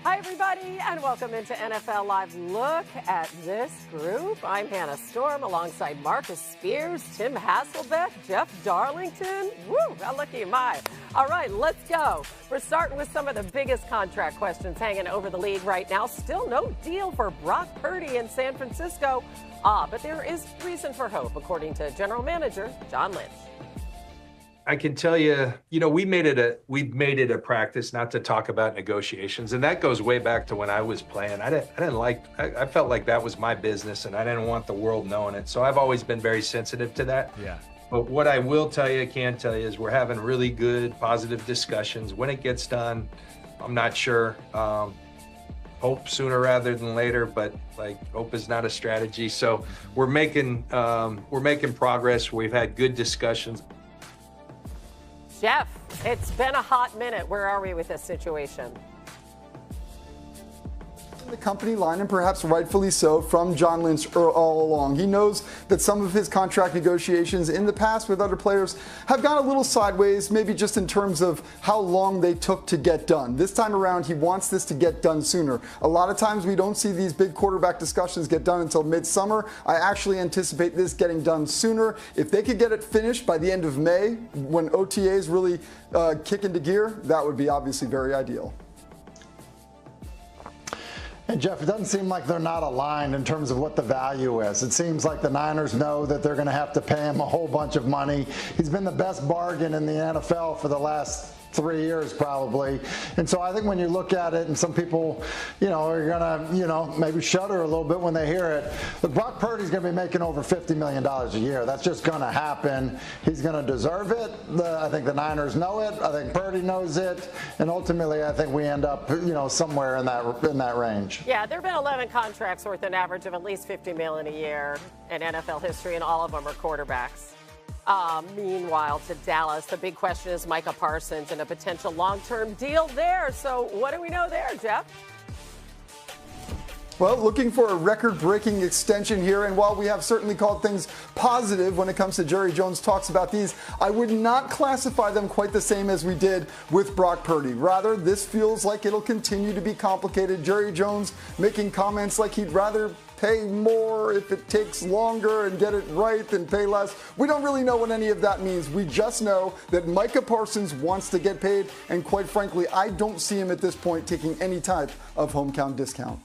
Hi, everybody, and welcome into NFL Live. Look at this group. I'm Hannah Storm alongside Marcus Spears, Tim Hasselbeck, Jeff Darlington. Woo, lucky am I. All right, let's go. We're starting with some of the biggest contract questions hanging over the league right now. Still no deal for Brock Purdy in San Francisco. But there is reason for hope, according to General Manager John Lynch. I can tell you, we've made it a practice not to talk about negotiations, and that goes way back to when I was playing. I felt like that was my business, and I didn't want the world knowing it. So I've always been very sensitive to that. Yeah. But what I can tell you is we're having really good, positive discussions. When it gets done, I'm not sure. Hope sooner rather than later, but hope is not a strategy. So we're making progress. We've had good discussions. Jeff, it's been a hot minute. Where are we with this situation? The company line, and perhaps rightfully so, from John Lynch all along. He knows that some of his contract negotiations in the past with other players have gone a little sideways, maybe just in terms of how long they took to get done. This time around, he wants this to get done sooner. A lot of times we don't see these big quarterback discussions get done until midsummer. I actually anticipate this getting done sooner. If they could get it finished by the end of May, when OTAs really kick into gear, that would be obviously very ideal. And Jeff, it doesn't seem like they're not aligned in terms of what the value is. It seems like the Niners know that they're going to have to pay him a whole bunch of money. He's been the best bargain in the NFL for the last 3 years probably. And so I think when you look at it, and some people, are going to, maybe shudder a little bit when they hear it. But Brock Purdy's going to be making over $50 million a year. That's just going to happen. He's going to deserve it. I think the Niners know it. I think Purdy knows it. And ultimately, I think we end up, somewhere in that range. Yeah, there have been 11 contracts worth an average of at least $50 million a year in NFL history, and all of them are quarterbacks. Meanwhile, to Dallas, the big question is Micah Parsons and a potential long-term deal there. So what do we know there, Jeff? Well, looking for a record-breaking extension here, and while we have certainly called things positive when it comes to Jerry Jones' talks about these, I would not classify them quite the same as we did with Brock Purdy. Rather, this feels like it'll continue to be complicated. Jerry Jones making comments like he'd rather pay more if it takes longer and get it right than pay less. We don't really know what any of that means. We just know that Micah Parsons wants to get paid, and quite frankly, I don't see him at this point taking any type of hometown discount.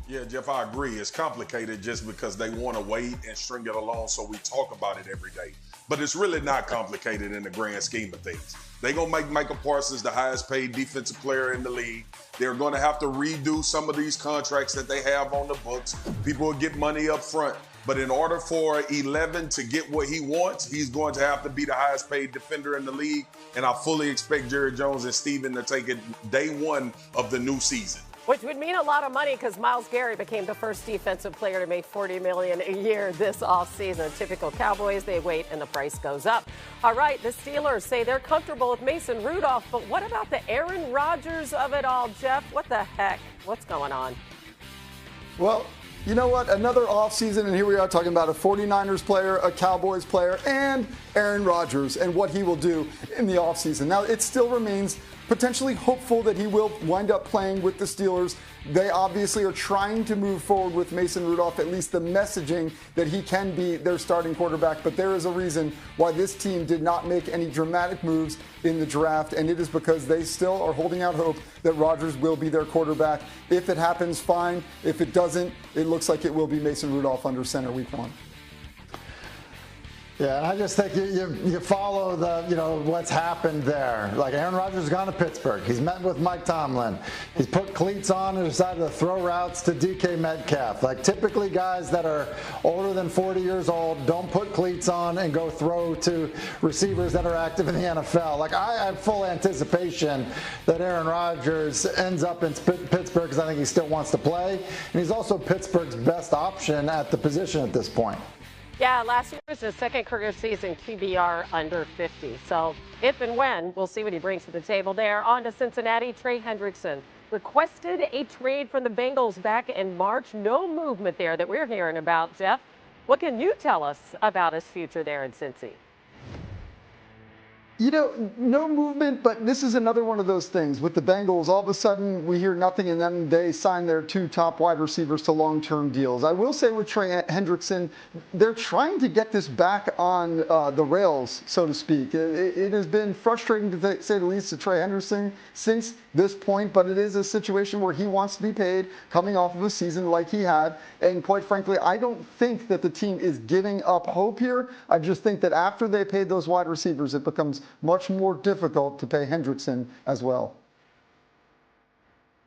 Yeah, Jeff, I agree. It's complicated just because they want to wait and string it along so we talk about it every day. But it's really not complicated in the grand scheme of things. They're going to make Micah Parsons the highest paid defensive player in the league. They're going to have to redo some of these contracts that they have on the books. People will get money up front. But in order for 11 to get what he wants, he's going to have to be the highest paid defender in the league. And I fully expect Jerry Jones and Steven to take it day one of the new season. Which would mean a lot of money because Myles Garrett became the first defensive player to make $40 million a year this offseason. Typical Cowboys, they wait and the price goes up. All right, the Steelers say they're comfortable with Mason Rudolph, but what about the Aaron Rodgers of it all, Jeff? What the heck? What's going on? Well, you know what? Another offseason, and here we are talking about a 49ers player, a Cowboys player, and Aaron Rodgers and what he will do in the offseason. Now, it still remains potentially hopeful that he will wind up playing with the Steelers. They obviously are trying to move forward with Mason Rudolph, at least the messaging that he can be their starting quarterback. But there is a reason why this team did not make any dramatic moves in the draft, and it is because they still are holding out hope that Rodgers will be their quarterback. If it happens, fine. If it doesn't, it looks like it will be Mason Rudolph under center week one. Yeah, I just think you follow what's happened there. Like Aaron Rodgers has gone to Pittsburgh. He's met with Mike Tomlin. He's put cleats on and decided to throw routes to DK Metcalf. Like typically guys that are older than 40 years old don't put cleats on and go throw to receivers that are active in the NFL. Like I have full anticipation that Aaron Rodgers ends up in Pittsburgh because I think he still wants to play. And he's also Pittsburgh's best option at the position at this point. Yeah, last year was his second career season QBR under 50. So if and when, we'll see what he brings to the table there. On to Cincinnati, Trey Hendrickson requested a trade from the Bengals back in March. No movement there that we're hearing about, Jeff. What can you tell us about his future there in Cincy? No movement, but this is another one of those things. With the Bengals, all of a sudden we hear nothing, and then they sign their 2 top wide receivers to long-term deals. I will say with Trey Hendrickson, they're trying to get this back on the rails, so to speak. It has been frustrating, to say the least, to Trey Hendrickson since this point, but it is a situation where he wants to be paid coming off of a season like he had. And quite frankly, I don't think that the team is giving up hope here. I just think that after they paid those wide receivers, it becomes much more difficult to pay Hendrickson as well.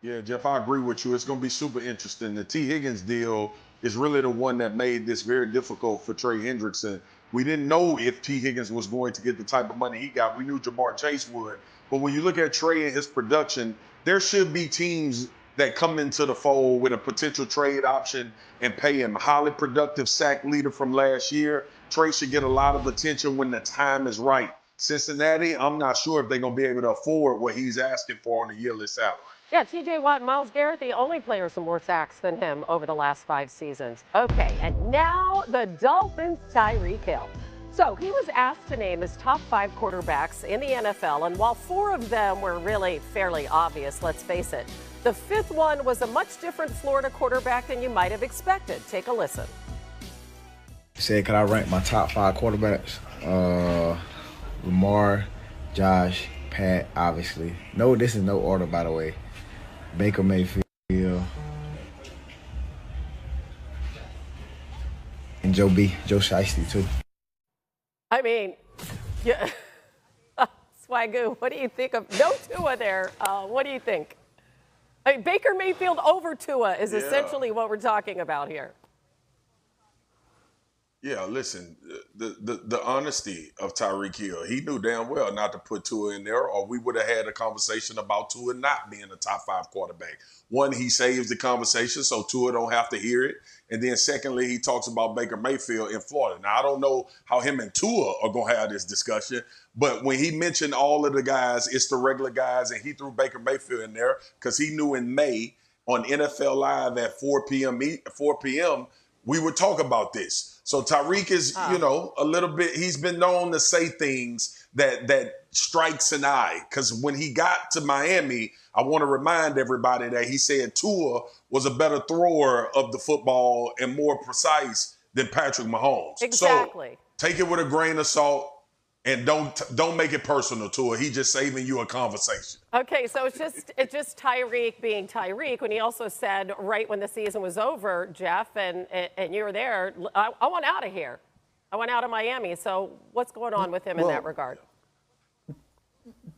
Yeah, Jeff, I agree with you. It's going to be super interesting. The T. Higgins deal is really the one that made this very difficult for Trey Hendrickson. We didn't know if T. Higgins was going to get the type of money he got. We knew Jamar Chase would. But when you look at Trey and his production, there should be teams that come into the fold with a potential trade option and pay him. Highly productive sack leader from last year. Trey should get a lot of attention when the time is right. Cincinnati, I'm not sure if they're going to be able to afford what he's asking for on a yearly salary. Yeah, T.J. Watt and Myles Garrett, the only players with more sacks than him over the last 5 seasons. Okay, and now the Dolphins' Tyreek Hill. So he was asked to name his top 5 quarterbacks in the NFL, and while 4 of them were really fairly obvious, let's face it, the 5th one was a much different Florida quarterback than you might have expected. Take a listen. You said, could I rank my top 5 quarterbacks? Lamar, Josh, Pat, obviously. No, this is no order, by the way. Baker Mayfield, and Joe Shiesty, too. I mean, yeah. Swagoo, what do you think of no Tua there? What do you think? I mean, Baker Mayfield over Tua is essentially what we're talking about here. Yeah, listen, the honesty of Tyreek Hill, he knew damn well not to put Tua in there, or we would have had a conversation about Tua not being a top 5 quarterback. One, he saves the conversation so Tua don't have to hear it. And then secondly, he talks about Baker Mayfield in Florida. Now, I don't know how him and Tua are going to have this discussion, but when he mentioned all of the guys, it's the regular guys, and he threw Baker Mayfield in there because he knew in May on NFL Live at 4 p.m., we would talk about this. So Tyreek is, a little bit, he's been known to say things that strikes an eye. Because when he got to Miami, I want to remind everybody that he said Tua was a better thrower of the football and more precise than Patrick Mahomes. Exactly. So take it with a grain of salt. And don't make it personal to it. He's just saving you a conversation. Okay, so it's just Tyreek being Tyreek when he also said right when the season was over, Jeff, and you were there, I want out of here. I want out of Miami. So what's going on with him in that regard?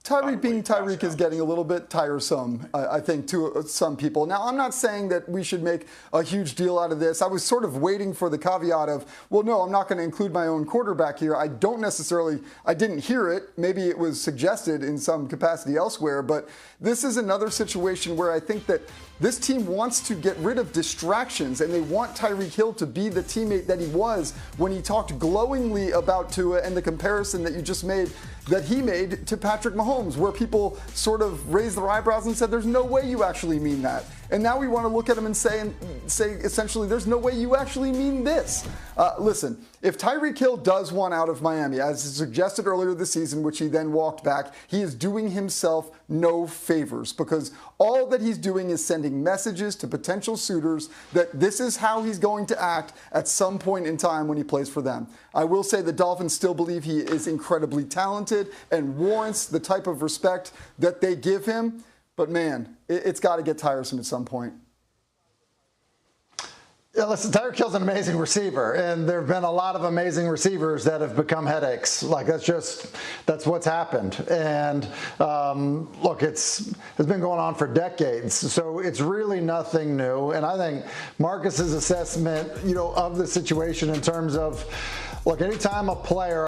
Tyreek being Tyreek is getting a little bit tiresome, I think, to some people. Now, I'm not saying that we should make a huge deal out of this. I was sort of waiting for the caveat of, well, no, I'm not going to include my own quarterback here. I didn't hear it. Maybe it was suggested in some capacity elsewhere. But this is another situation where I think that this team wants to get rid of distractions, and they want Tyreek Hill to be the teammate that he was when he talked glowingly about Tua and the comparison that you just made, that he made to Patrick Mahomes, where people sort of raised their eyebrows and said, there's no way you actually mean that. And now we want to look at him and say essentially, there's no way you actually mean this. Listen, if Tyreek Hill does want out of Miami, as suggested earlier this season, which he then walked back, he is doing himself no favors, because all that he's doing is sending messages to potential suitors that this is how he's going to act at some point in time when he plays for them. I will say the Dolphins still believe he is incredibly talented and warrants the type of respect that they give him. But man, it's got to get tiresome at some point. Yeah, listen, Tyreek Hill's an amazing receiver, and there have been a lot of amazing receivers that have become headaches. Like, that's what's happened. And look, it's been going on for decades, so it's really nothing new. And I think Marcus's assessment, of the situation in terms of, look, anytime a player